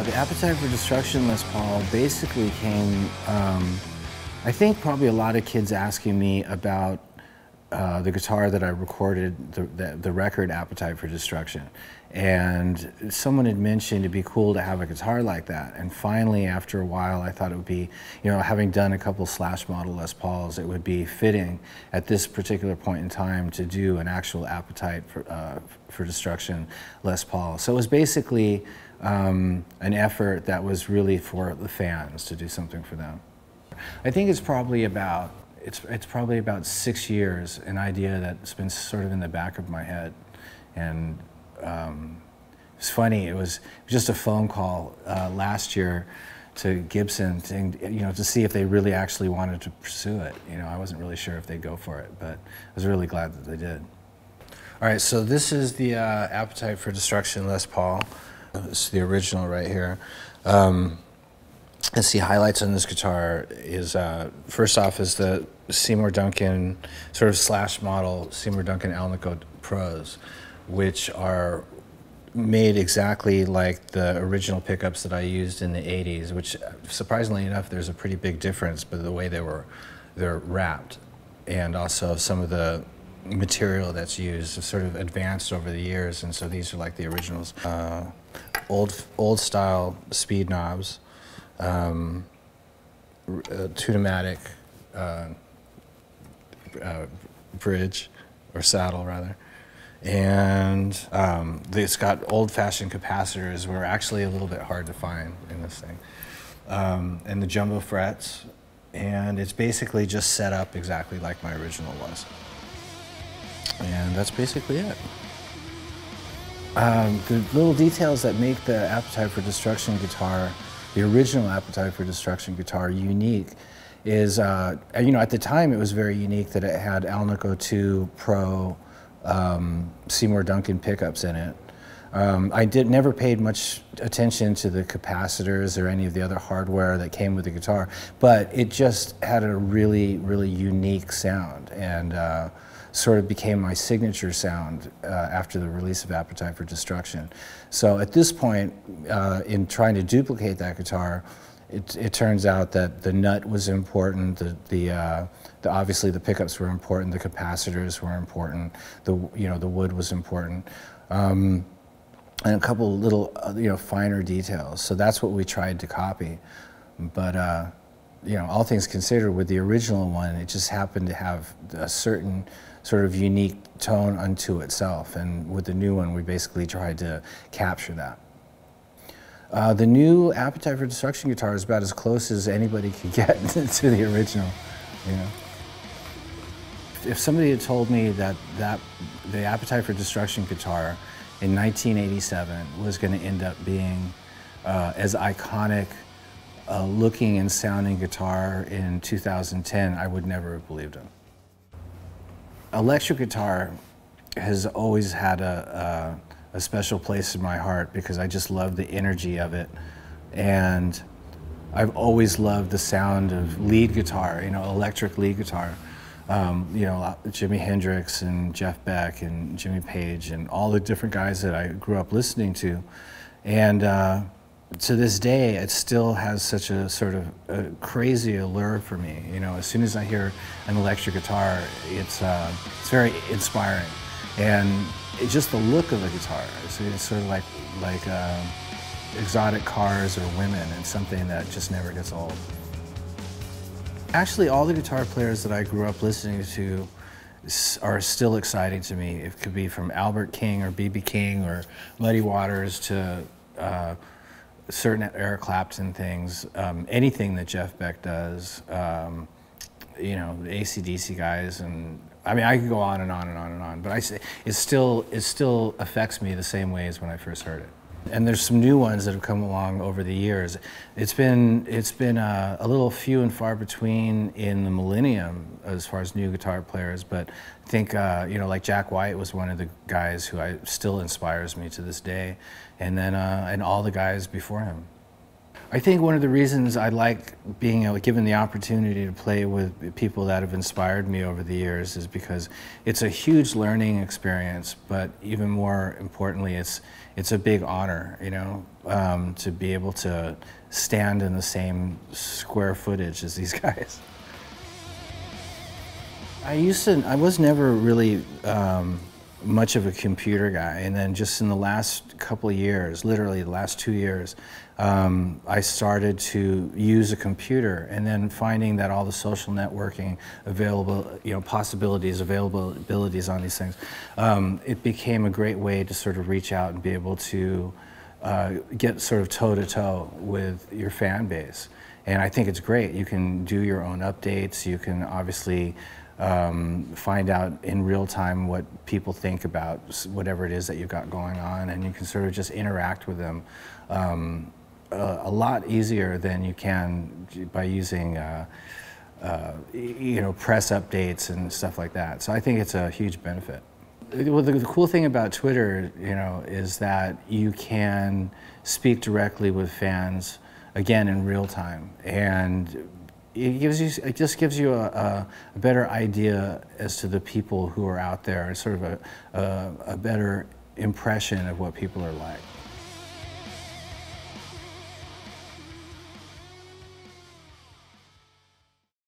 The Appetite for Destruction Les Paul basically came, I think probably a lot of kids asking me about the guitar that I recorded, the record Appetite for Destruction. And someone had mentioned it'd be cool to have a guitar like that. And finally, after a while, I thought it would be, having done a couple Slash model Les Pauls, it would be fitting at this particular point in time to do an actual Appetite for Destruction Les Paul. So it was basically an effort that was really for the fans, to do something for them. I think it's probably about 6 years, an idea that's been sort of in the back of my head. And it's funny, it was just a phone call last year to Gibson to see if they really actually wanted to pursue it. I wasn't really sure if they'd go for it, but I was really glad that they did. All right, so this is the Appetite for Destruction Les Paul. This is the original right here. Let's see, highlights on this guitar is, first off, is the Seymour Duncan, sort of Slash model, Seymour Duncan Alnico Pros, which are made exactly like the original pickups that I used in the 80s, which, surprisingly enough, there's a pretty big difference by the way they're wrapped, and also some of the material that's used has sort of advanced over the years, and so these are like the originals. Old style speed knobs, Tune-o-matic bridge, or saddle rather, and it's got old-fashioned capacitors, were actually a little bit hard to find in this thing, and the jumbo frets, and it's basically just set up exactly like my original was. And that's basically it. The little details that make the Appetite for Destruction guitar, the original Appetite for Destruction guitar, unique is, at the time it was very unique that it had Alnico 2 Pro Seymour Duncan pickups in it. I never paid much attention to the capacitors or any of the other hardware that came with the guitar, but it just had a really, really unique sound, and sort of became my signature sound after the release of Appetite for Destruction. So at this point, in trying to duplicate that guitar, it turns out that the nut was important, obviously the pickups were important, the capacitors were important, the wood was important, and a couple little finer details. So that's what we tried to copy, but all things considered, with the original one, it just happened to have a certain sort of unique tone unto itself, and with the new one, we basically tried to capture that. The new Appetite for Destruction guitar is about as close as anybody could get to the original. If somebody had told me that the Appetite for Destruction guitar in 1987 was going to end up being as iconic looking and sounding guitar in 2010, I would never have believed him. Electric guitar has always had a special place in my heart because I just love the energy of it, and I've always loved the sound of lead guitar, electric lead guitar. Jimi Hendrix and Jeff Beck and Jimmy Page and all the different guys that I grew up listening to, and to this day, it still has such a sort of a crazy allure for me. As soon as I hear an electric guitar, it's very inspiring, and just the look of the guitar. It's sort of like exotic cars or women, and something that just never gets old. Actually, all the guitar players that I grew up listening to are still exciting to me. It could be from Albert King or B.B. King or Muddy Waters to certain Eric Clapton things, anything that Jeff Beck does, the AC/DC guys, and I mean, I could go on and on and on and on, but it still affects me the same way as when I first heard it. And there's some new ones that have come along over the years. It's been a little few and far between in the millennium as far as new guitar players, but I think like Jack White was one of the guys who still inspires me to this day, and then and all the guys before him. I think one of the reasons I like being given the opportunity to play with people that have inspired me over the years is because it's a huge learning experience, but even more importantly, it's a big honor, you know, to be able to stand in the same square footage as these guys. I was never really much of a computer guy, and then just in the last couple of years, literally the last 2 years, I started to use a computer, and then finding that all the social networking availabilities on these things, it became a great way to sort of reach out and be able to get sort of toe-to-toe with your fan base. And I think it's great. You can do your own updates. You can obviously find out in real time what people think about whatever it is that you've got going on, and you can sort of just interact with them a lot easier than you can by using press updates and stuff like that. So I think it's a huge benefit. Well, the cool thing about Twitter, you know, is that you can speak directly with fans, again, in real time, and it just gives you a better idea as to the people who are out there, and sort of a better impression of what people are like.